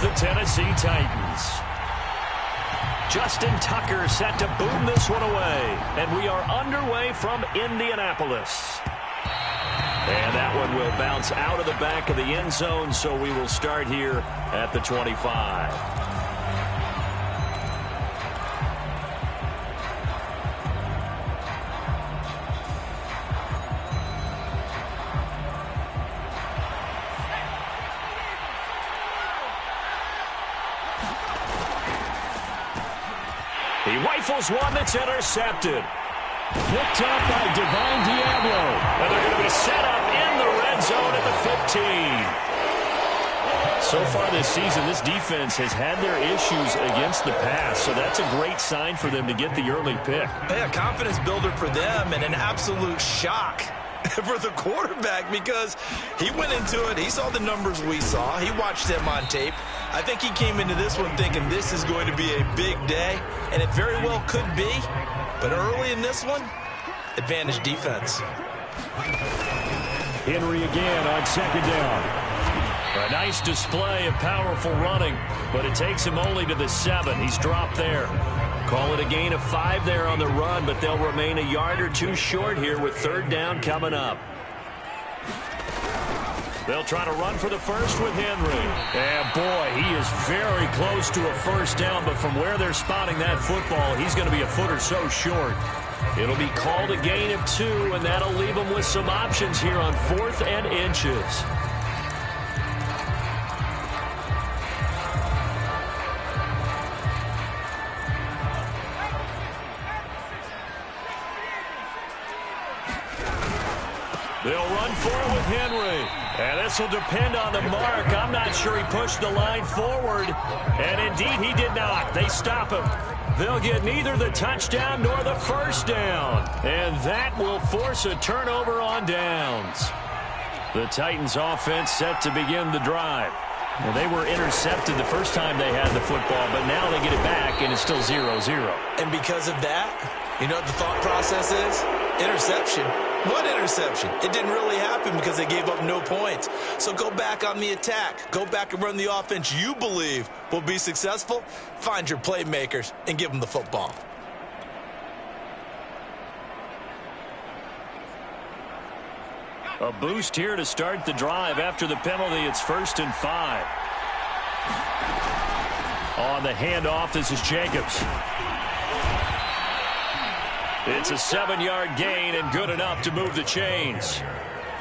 the Tennessee Titans. Justin Tucker set to boom this one away. And we are underway from Indianapolis. And that one will bounce out of the back of the end zone, so we will start here at the 25. He rifles one that's intercepted. Picked up by Divine Diablo. And they're going to be set up in the red zone at the 15. So far this season, this defense has had their issues against the pass, so that's a great sign for them to get the early pick. Yeah, confidence builder for them and an absolute shock for the quarterback because he went into it. He saw the numbers we saw. He watched them on tape. I think he came into this one thinking this is going to be a big day, and it very well could be. But early in this one, advantage defense. Henry again on second down. A nice display of powerful running, but it takes him only to the 7. He's dropped there. Call it a gain of 5 there on the run, but they'll remain a yard or two short here with third down coming up. They'll try to run for the first with Henry. And boy, he is very close to a first down, but from where they're spotting that football, he's going to be a foot or so short. It'll be called a gain of 2, and that'll leave them with some options here on 4th and inches. They'll run for it with Henry. And this will depend on the mark. I'm not sure he pushed the line forward. And indeed, he did not. They stop him. They'll get neither the touchdown nor the first down. And that will force a turnover on downs. The Titans offense set to begin the drive. Well, they were intercepted the first time they had the football, but now they get it back, and it's still 0-0. And because of that, you know what the thought process is? Interception. What interception? It didn't really happen because they gave up no points. So go back on the attack. Go back and run the offense you believe will be successful. Find your playmakers and give them the football. A boost here to start the drive. After the penalty, it's 1st and 5. On the handoff, this is Jacobs. It's a 7-yard gain and good enough to move the chains.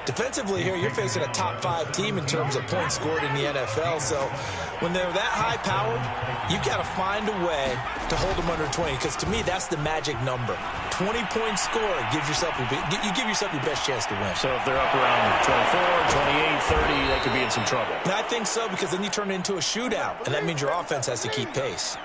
Defensively here, you're facing a top 5 team in terms of points scored in the NFL. So when they're that high-powered, you got to find a way to hold them under 20. Because to me, that's the magic number. 20 points scored gives yourself you give yourself your best chance to win. So if they're up around 24, 28, 30, they could be in some trouble. And I think so, because then you turn it into a shootout, and that means your offense has to keep pace.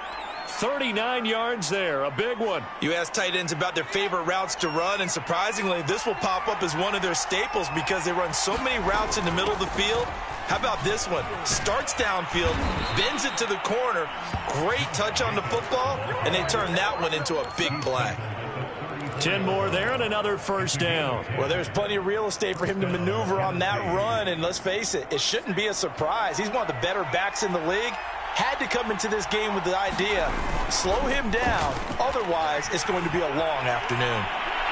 39 yards there, a big one. You ask tight ends about their favorite routes to run, and surprisingly, this will pop up as one of their staples because they run so many routes in the middle of the field. How about this one? Starts downfield, bends it to the corner, great touch on the football, and they turn that one into a big play. 10 more there and another first down. Well, there's plenty of real estate for him to maneuver on that run, and let's face it, it shouldn't be a surprise. He's one of the better backs in the league. Had to come into this game with the idea, slow him down, otherwise it's going to be a long afternoon.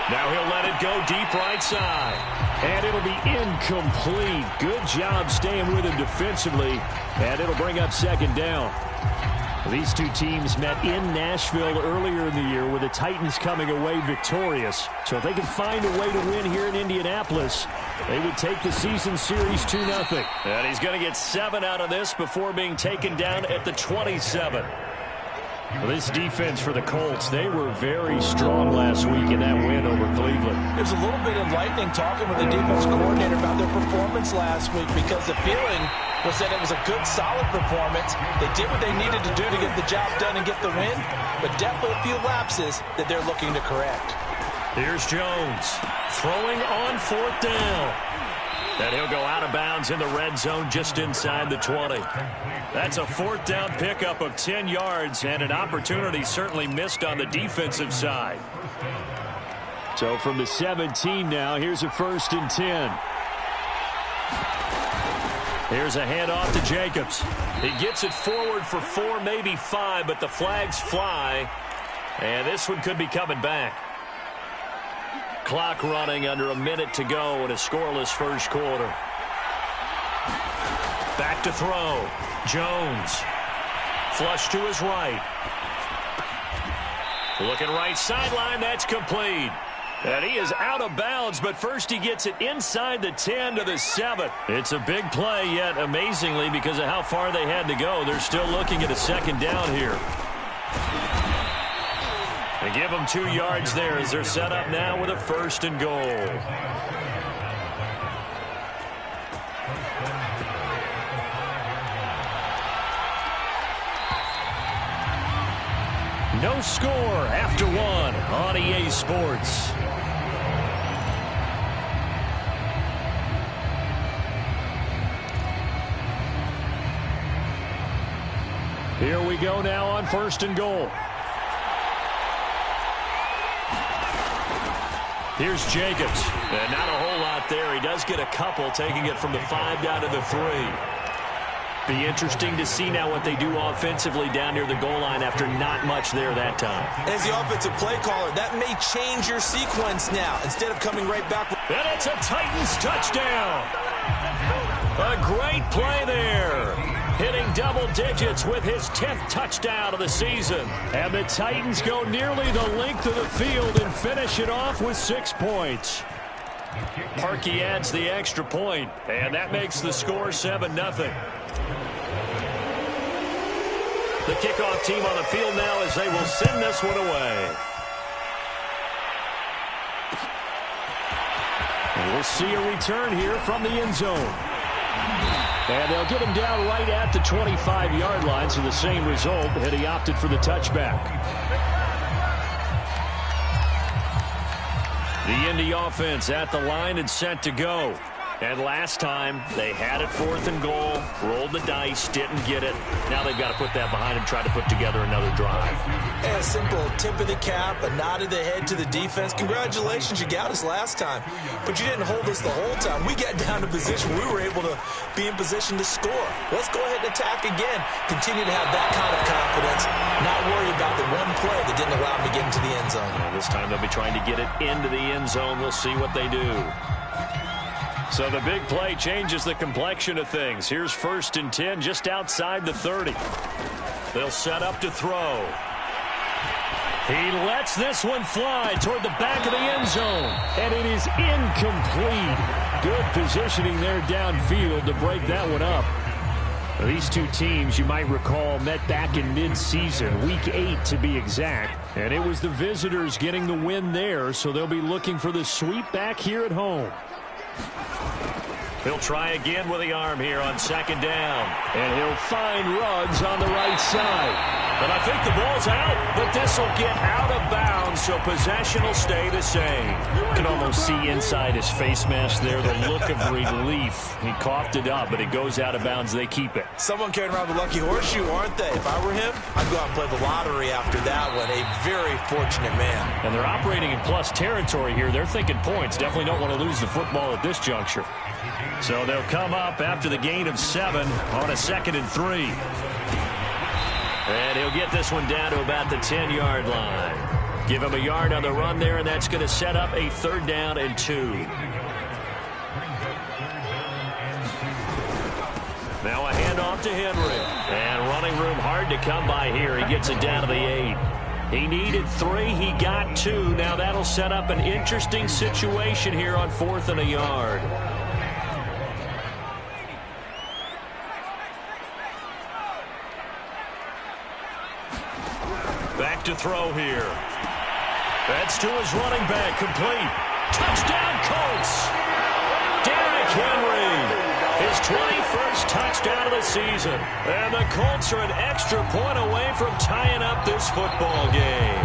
Now he'll let it go deep right side. And it'll be incomplete. Good job staying with him defensively, and it'll bring up 2nd down. These two teams met in Nashville earlier in the year with the Titans coming away victorious. So if they can find a way to win here in Indianapolis, they would take the season series 2-0. And he's going to get 7 out of this before being taken down at the 27. Well, this defense for the Colts, they were very strong last week in that win over Cleveland. It was a little bit enlightening talking with the defense coordinator about their performance last week because the feeling was that it was a good, solid performance. They did what they needed to do to get the job done and get the win, but definitely a few lapses that they're looking to correct. Here's Jones throwing on 4th down. And he'll go out of bounds in the red zone just inside the 20. That's a 4th down pickup of 10 yards and an opportunity certainly missed on the defensive side. So from the 17 now, here's a 1st and 10. Here's a handoff to Jacobs. He gets it forward for 4, maybe 5, but the flags fly. And this one could be coming back. Clock running under a minute to go in a scoreless first quarter. Back to throw. Jones. Flush to his right. Looking right sideline. That's complete. And he is out of bounds, but first he gets it inside the 10 to the 7. It's a big play, yet amazingly, because of how far they had to go, they're still looking at a second down here. They give them 2 yards there as they're set up now with a 1st and goal. No score after 1 on EA Sports. Here we go now on 1st and goal. Here's Jacobs. And not a whole lot there. He does get a couple, taking it from the 5 down to the 3. Be interesting to see now what they do offensively down near the goal line after not much there that time. As the offensive play caller, that may change your sequence now instead of coming right back. And it's a Titans touchdown. A great play there. Hitting double digits with his 10th touchdown of the season. And the Titans go nearly the length of the field and finish it off with 6 points. Parkey adds the extra point, and that makes the score 7-0. The kickoff team on the field now as they will send this one away. And we'll see a return here from the end zone. And they'll get him down right at the 25-yard line, so the same result had he opted for the touchback. The Indy offense at the line and set to go. And last time, they had it 4th and goal, rolled the dice, didn't get it. Now they've got to put that behind them, try to put together another drive. And a simple tip of the cap, a nod of the head to the defense. Congratulations, you got us last time. But you didn't hold us the whole time. We got down to position. We were able to be in position to score. Let's go ahead and attack again. Continue to have that kind of confidence. Not worry about the one play that didn't allow them to get into the end zone. And this time they'll be trying to get it into the end zone. We'll see what they do. So the big play changes the complexion of things. Here's 1st and 10 just outside the 30. They'll set up to throw. He lets this one fly toward the back of the end zone. And it is incomplete. Good positioning there downfield to break that one up. These two teams, you might recall, met back in mid-season, week 8 to be exact. And it was the visitors getting the win there, so they'll be looking for the sweep back here at home. He'll try again with the arm here on 2nd down. And he'll find Ruggs on the right side. But I think the ball's out, but this will get out of bounds, so possession will stay the same. You can almost see inside his face mask there the look of relief. He coughed it up, but it goes out of bounds. They keep it. Someone carrying around the lucky horseshoe, aren't they? If I were him, I'd go out and play the lottery after that one. A very fortunate man. And they're operating in plus territory here. They're thinking points. Definitely don't want to lose the football at this juncture. So they'll come up after the gain of 7 on a 2nd and 3. And he'll get this one down to about the 10-yard line. Give him a yard on the run there, and that's going to set up a 3rd down and 2. Now a handoff to Henry. And running room hard to come by here. He gets it down to the 8. He needed 3. He got 2. Now that'll set up an interesting situation here on 4th and a yard. Back to throw here. That's to his running back. Complete. Touchdown, Colts. Derrick Henry. His 21st touchdown of the season. And the Colts are an extra point away from tying up this football game.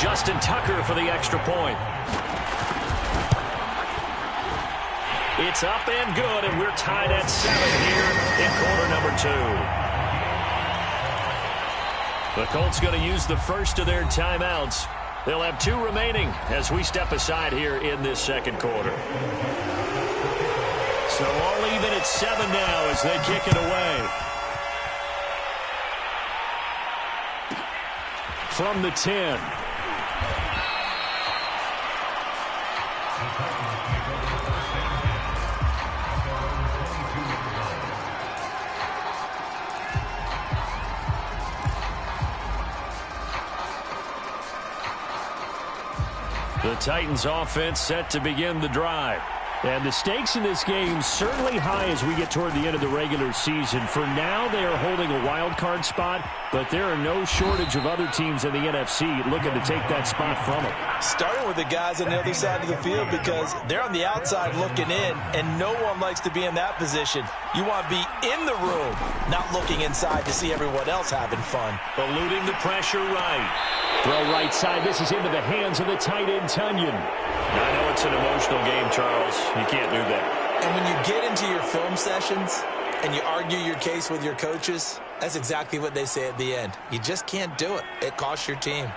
Justin Tucker for the extra point. It's up and good, and we're tied at 7 here in quarter number 2. The Colts going to use the first of their timeouts. They'll have 2 remaining as we step aside here in this 2nd quarter. So all even at 7 now as they kick it away. From the 10. The Titans offense set to begin the drive. And the stakes in this game certainly high as we get toward the end of the regular season. For now, they are holding a wild card spot, but there are no shortage of other teams in the NFC looking to take that spot from them. Starting with the guys on the other side of the field because they're on the outside looking in, and no one likes to be in that position. You want to be in the room, not looking inside to see everyone else having fun. Eluding the pressure right. Throw right side. This is into the hands of the tight end, Tunyon. I know it's an emotional game, Charles. You can't do that. And when you get into your film sessions and you argue your case with your coaches, that's exactly what they say at the end. You just can't do it. It costs your team.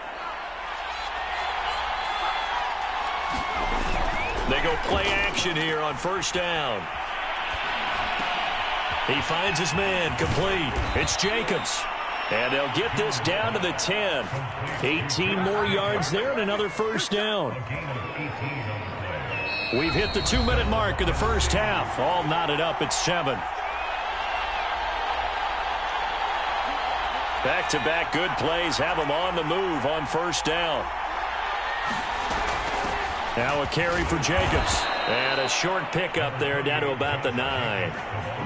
They go play action here on first down. He finds his man complete. It's Jacobs. And they'll get this down to the 10. 18 more yards there and another first down. We've hit the 2-minute mark of the first half. All knotted up at 7. Back-to-back good plays have them on the move on first down. Now a carry for Jacobs. And a short pickup there down to about the 9.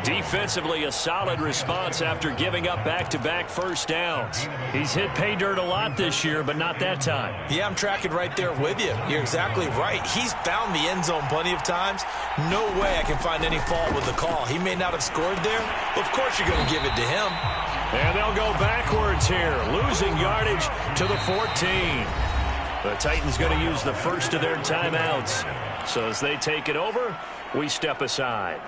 Defensively, a solid response after giving up back-to-back first downs. He's hit pay dirt a lot this year, but not that time. Yeah, I'm tracking right there with you. You're exactly right. He's found the end zone plenty of times. No way I can find any fault with the call. He may not have scored there, but of course you're going to give it to him. And they'll go backwards here, losing yardage to the 14. The Titans going to use the first of their timeouts. So as they take it over, we step aside.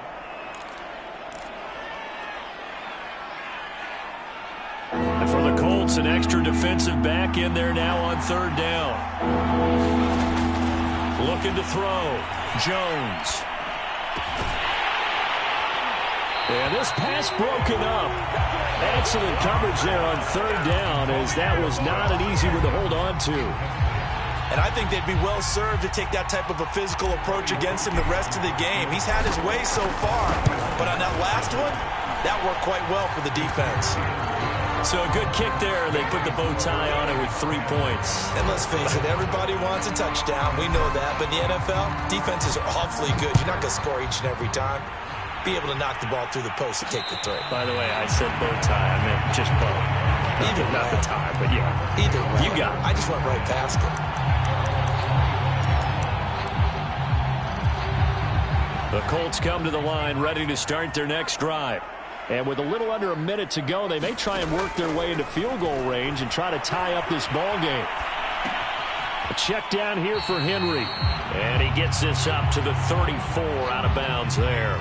And for the Colts, an extra defensive back in there now on third down. Looking to throw. Jones. And this pass broken up. Excellent coverage there on third down, as that was not an easy one to hold on to. And I think they'd be well served to take that type of a physical approach against him the rest of the game. He's had his way so far, but on that last one, that worked quite well for the defense. So a good kick there. They put the bow tie on it with 3 points. And let's face it, everybody wants a touchdown. We know that. But in the NFL, defenses are awfully good. You're not going to score each and every time. Be able to knock the ball through the post and take the throw. By the way, I said bow tie. I meant just bow. Either not the tie, but yeah. Either way. You got it. I just went right past it. The Colts come to the line ready to start their next drive. And with a little under a minute to go, they may try and work their way into field goal range and try to tie up this ball game. A check down here for Henry. And he gets this up to the 34 out of bounds there.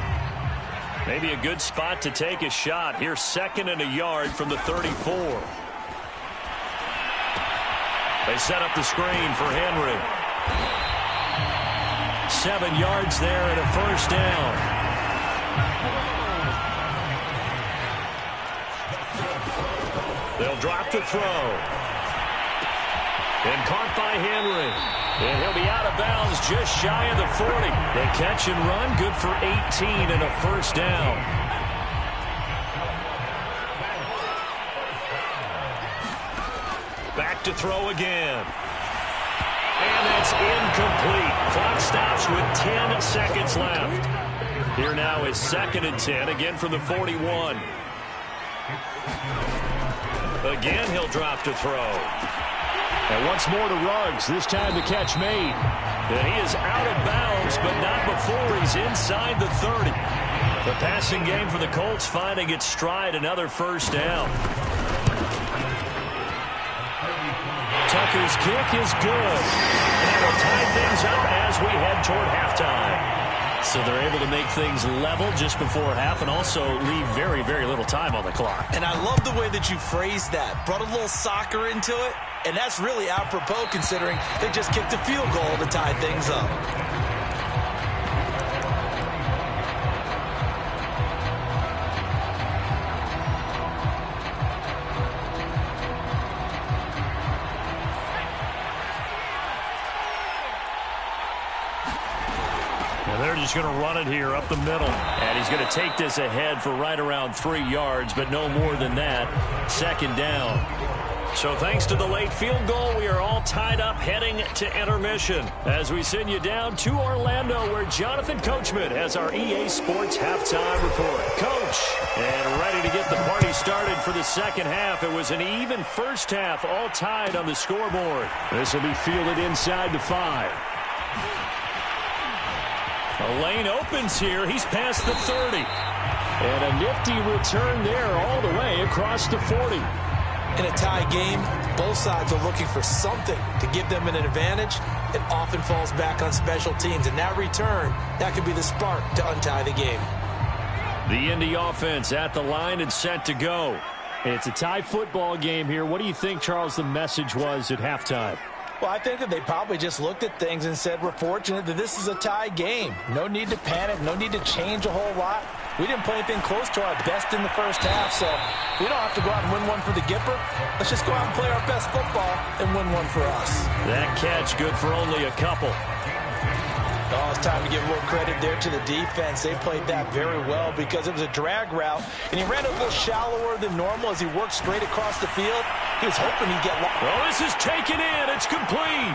Maybe a good spot to take a shot. Here's 2nd and a yard from the 34. They set up the screen for Henry. 7 yards there and a first down. They'll drop to throw. And caught by Henry. And he'll be out of bounds just shy of the 40. They catch and run, good for 18 and a first down. Back to throw again. And that's incomplete. Clock stops with 10 seconds left. Here now is 2nd and 10, again from the 41. Again, he'll drop to throw. And once more to Ruggs, this time the catch made. And he is out of bounds, but not before he's inside the 30. The passing game for the Colts finding its stride, another first down. Tucker's kick is good. And it'll tie things up as we head toward halftime. So they're able to make things level just before half and also leave very, very little time on the clock. And I love the way that you phrased that. Brought a little soccer into it. And that's really apropos considering they just kicked a field goal to tie things up. just going to run it here up the middle. And he's going to take this ahead for right around 3 yards, but no more than that. Second down. So thanks to the late field goal, we are all tied up heading to intermission as we send you down to Orlando where Jonathan Coachman has our EA Sports halftime report. Coach, and ready to get the party started for the second half. It was an even first half, all tied on the scoreboard. This will be fielded inside the 5. A lane opens here. He's past the 30. And a nifty return there all the way across the 40. In a tie game, both sides are looking for something to give them an advantage. It often falls back on special teams, and that return, that could be the spark to untie the game. The Indy offense at the line and set to go. It's a tie football game here. What do you think, Charles, the message was at halftime? Well, I think that they probably just looked at things and said, we're fortunate that this is a tie game. No need to panic, no need to change a whole lot. We didn't play anything close to our best in the first half, so we don't have to go out and win one for the Gipper. Let's just go out and play our best football and win one for us. That catch good for only a couple. Oh, it's time to give a little credit there to the defense. They played that very well because it was a drag route, and he ran a little shallower than normal as he worked straight across the field. He was hoping he'd get lost. Well, this is taken in. It's complete.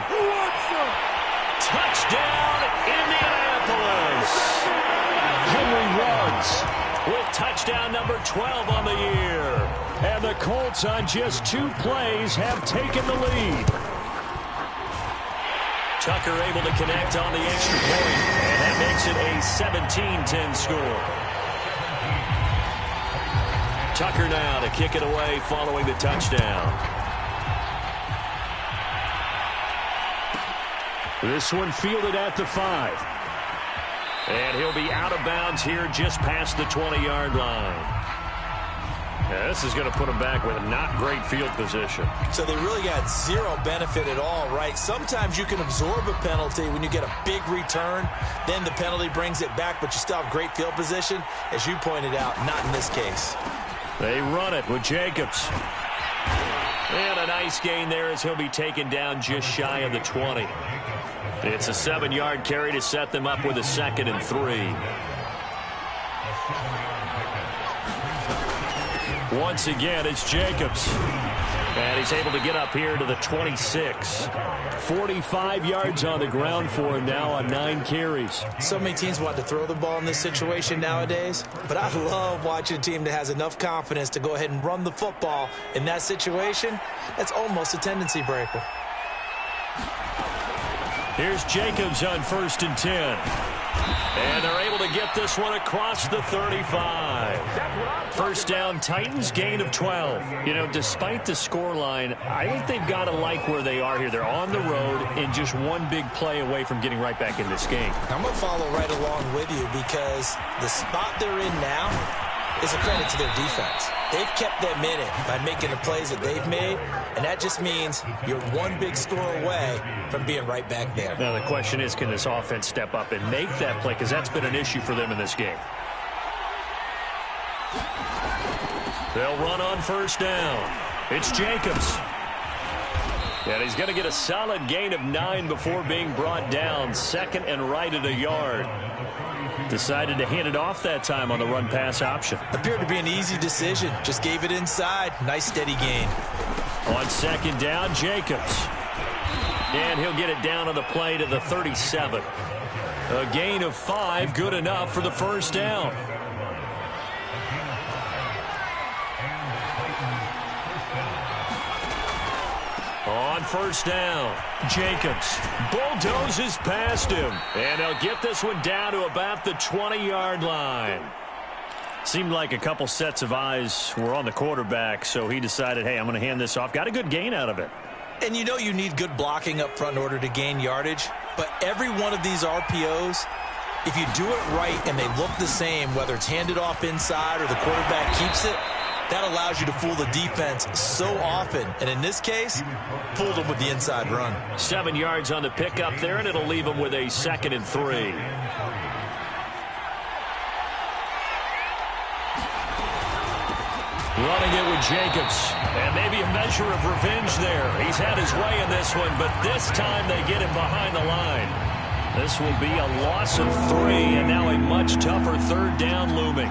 Touchdown, Indianapolis. Henry Ruggs with touchdown number 12 on the year. And the Colts on just 2 plays have taken the lead. Tucker able to connect on the extra point, and that makes it a 17-10 score. Tucker now to kick it away following the touchdown. This one fielded at the 5. And he'll be out of bounds here just past the 20-yard line. Yeah, this is going to put him back with a not great field position. So they really got zero benefit at all, right? Sometimes you can absorb a penalty when you get a big return. Then the penalty brings it back, but you still have great field position. As you pointed out, not in this case. They run it with Jacobs. And a nice gain there as he'll be taken down just shy of the 20. It's a 7-yard carry to set them up with a 2nd and 3. Once again, it's Jacobs. And he's able to get up here to the 26. 45 yards on the ground for him now on 9 carries. So many teams want to throw the ball in this situation nowadays, but I love watching a team that has enough confidence to go ahead and run the football. In that situation, that's almost a tendency breaker. Here's Jacobs on 1st and 10. And they're able to get this one across the 35. First down, Titans, gain of 12. You know, despite the scoreline, I think they've got to like where they are here. They're on the road and just one big play away from getting right back in this game. I'm going to follow right along with you because the spot they're in now is a credit to their defense. They've kept them in it by making the plays that they've made, and that just means you're one big score away from being right back there. Now, the question is, can this offense step up and make that play? Because that's been an issue for them in this game. They'll run on first down. It's Jacobs. And he's going to get a solid gain of 9 before being brought down. 2nd and right at a yard. Decided to hand it off that time on the run-pass option. Appeared to be an easy decision. Just gave it inside. Nice steady gain. On 2nd down, Jacobs. And he'll get it down on the play to the 37. A gain of 5, good enough for the first down. On first down, Jacobs bulldozes past him. And they'll get this one down to about the 20-yard line. Seemed like a couple sets of eyes were on the quarterback, so he decided, hey, I'm going to hand this off. Got a good gain out of it. And you know you need good blocking up front in order to gain yardage. But every one of these RPOs, if you do it right and they look the same, whether it's handed off inside or the quarterback keeps it, that allows you to fool the defense so often. And in this case, fooled them with the inside run. 7 yards on the pickup there, and it'll leave them with a 2nd and 3. Running it with Jacobs. And maybe a measure of revenge there. He's had his way in this one, but this time they get him behind the line. This will be a loss of 3, and now a much tougher third down looming.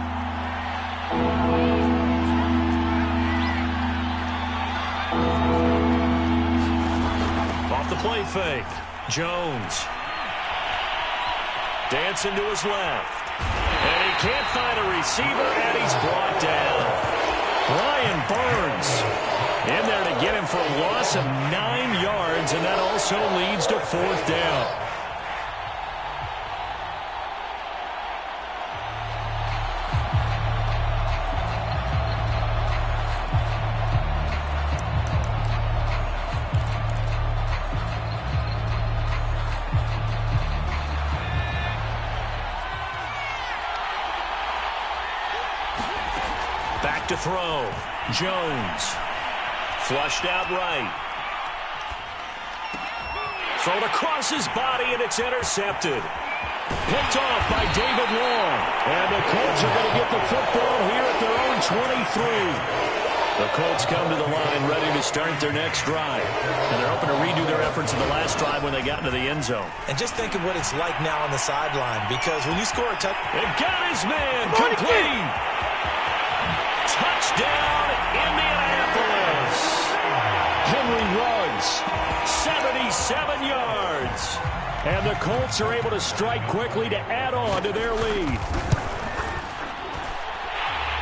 Off the play fake. Jones. Dancing to his left. And he can't find a receiver, and he's brought down. Brian Burns in there to get him for a loss of 9 yards, and that also leads to 4th down. Back to throw. Jones. Flushed out right. Thrown across his body, and it's intercepted. Picked off by David Long. And the Colts are going to get the football here at their own 23. The Colts come to the line ready to start their next drive. And they're hoping to redo their efforts in the last drive when they got into the end zone. And just think of what it's like now on the sideline, because when you score a touchdown... It got his man complete. Touchdown, Indianapolis. Henry Ruggs, 77 yards. And the Colts are able to strike quickly to add on to their lead.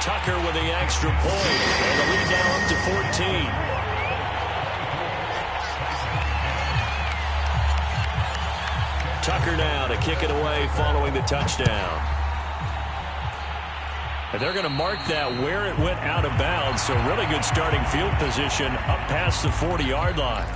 Tucker with the extra point. And the lead now up to 14. Tucker now to kick it away following the touchdown. And they're going to mark that where it went out of bounds. So really good starting field position up past the 40-yard line.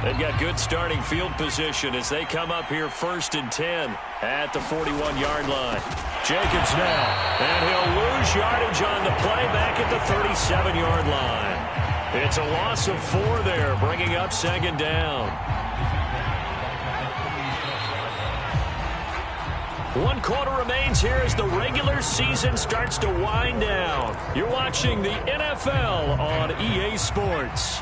They've got good starting field position as they come up here 1st and 10 at the 41-yard line. Jacobs now. And he'll lose yardage on the play back at the 37-yard line. It's a loss of 4 there, bringing up 2nd down. 1 quarter remains here as the regular season starts to wind down. You're watching the NFL on EA Sports.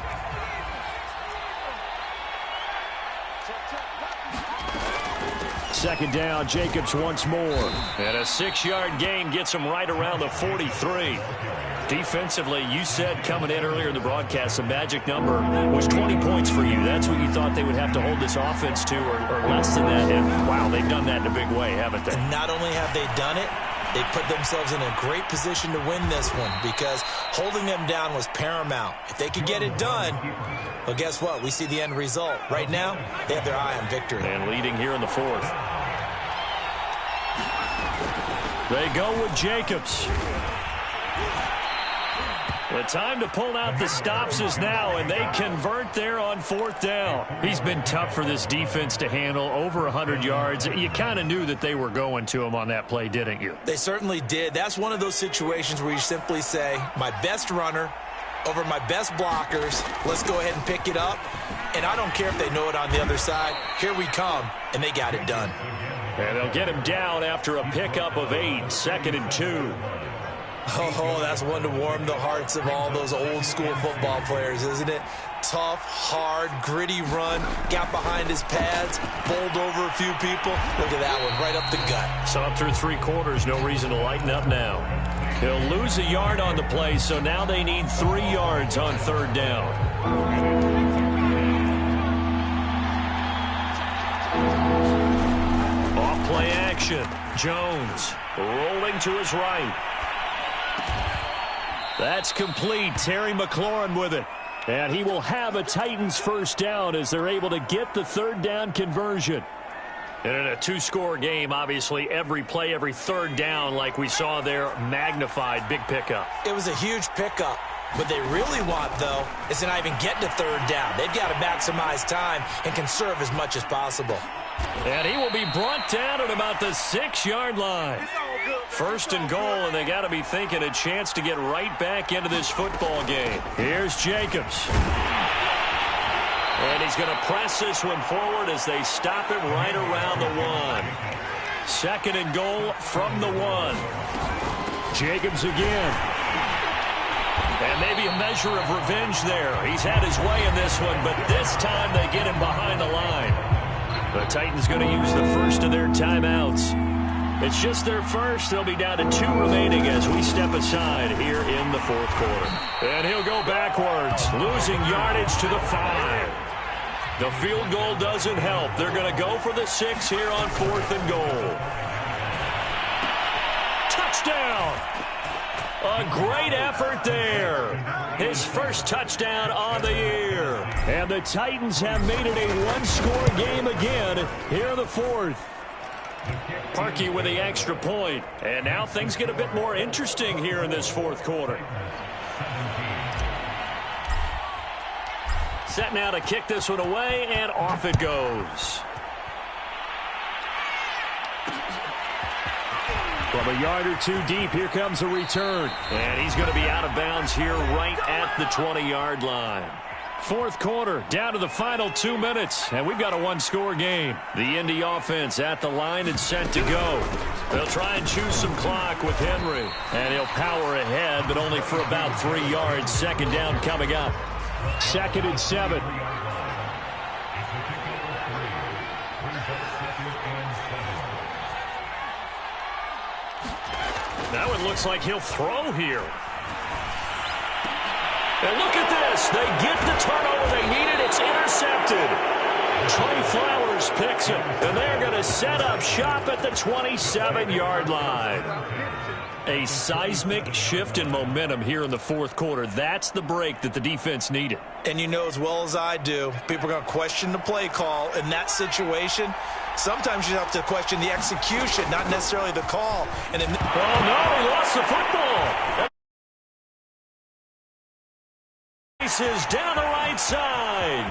Second down, Jacobs once more. And a 6-yard gain gets him right around the 43. Defensively, you said coming in earlier in the broadcast, the magic number was 20 points for you. That's what you thought they would have to hold this offense to, or less than that. And, wow, they've done that in a big way, haven't they? And not only have they done it, they put themselves in a great position to win this one because holding them down was paramount. If they could get it done, well, guess what? We see the end result. Right now, they have their eye on victory. And leading here in the 4th. They go with Jacobs. The time to pull out the stops is now, and they convert there on 4th down. He's been tough for this defense to handle, over 100 yards. You kind of knew that they were going to him on that play, didn't you? They certainly did. That's one of those situations where you simply say, my best runner over my best blockers, let's go ahead and pick it up. And I don't care if they know it on the other side. Here we come, and they got it done. And they'll get him down after a pickup of 8, 2nd and 2. Oh, that's one to warm the hearts of all those old school football players, isn't it? Tough, hard, gritty run, got behind his pads, bowled over a few people. Look at that one, right up the gut. So up through 3 quarters, no reason to lighten up now. He'll lose a yard on the play, so now they need 3 yards on 3rd down. Off play action. Jones rolling to his right. That's complete. Terry McLaurin with it. And he will have a Titans 1st down as they're able to get the 3rd down conversion. And in a 2-score game, obviously, every play, every 3rd down, like we saw there, magnified. Big pickup. It was a huge pickup. What they really want, though, is to not even get to 3rd down. They've got to maximize time and conserve as much as possible. And he will be brought down at about the 6-yard line. 1st and goal, and they got to be thinking a chance to get right back into this football game. Here's Jacobs. And he's going to press this one forward as they stop it right around the 1. 2nd and goal from the 1. Jacobs again. And maybe a measure of revenge there. He's had his way in this one, but this time they get him behind the line. The Titans going to use the first of their timeouts. It's just their first. They'll be down to 2 remaining as we step aside here in the fourth quarter. And he'll go backwards, losing yardage to the 5. The field goal doesn't help. They're going to go for the 6 here on 4th and goal. Touchdown! A great effort there. His first touchdown on the year. And the Titans have made it a one-score game again here in the 4th. Parkey with the extra point. And now things get a bit more interesting here in this 4th quarter. Set now to kick this one away, and off it goes. From a yard or 2 deep, here comes a return. And he's going to be out of bounds here right at the 20-yard line. 4th quarter, down to the final 2 minutes, and we've got a one-score game. The Indy offense at the line and set to go. They'll try and choose some clock with Henry. And he'll power ahead, but only for about 3 yards. 2nd down coming up. 2nd and 7. That one looks like he'll throw here. And look at this. They get the turnover they needed. It's intercepted. Trey Flowers picks it. And they're going to set up shop at the 27-yard line. A seismic shift in momentum here in the 4th quarter. That's the break that the defense needed. And you know as well as I do, people are going to question the play call in that situation. Sometimes you have to question the execution, not necessarily the call. And oh, no, he lost the football. Is down the right side.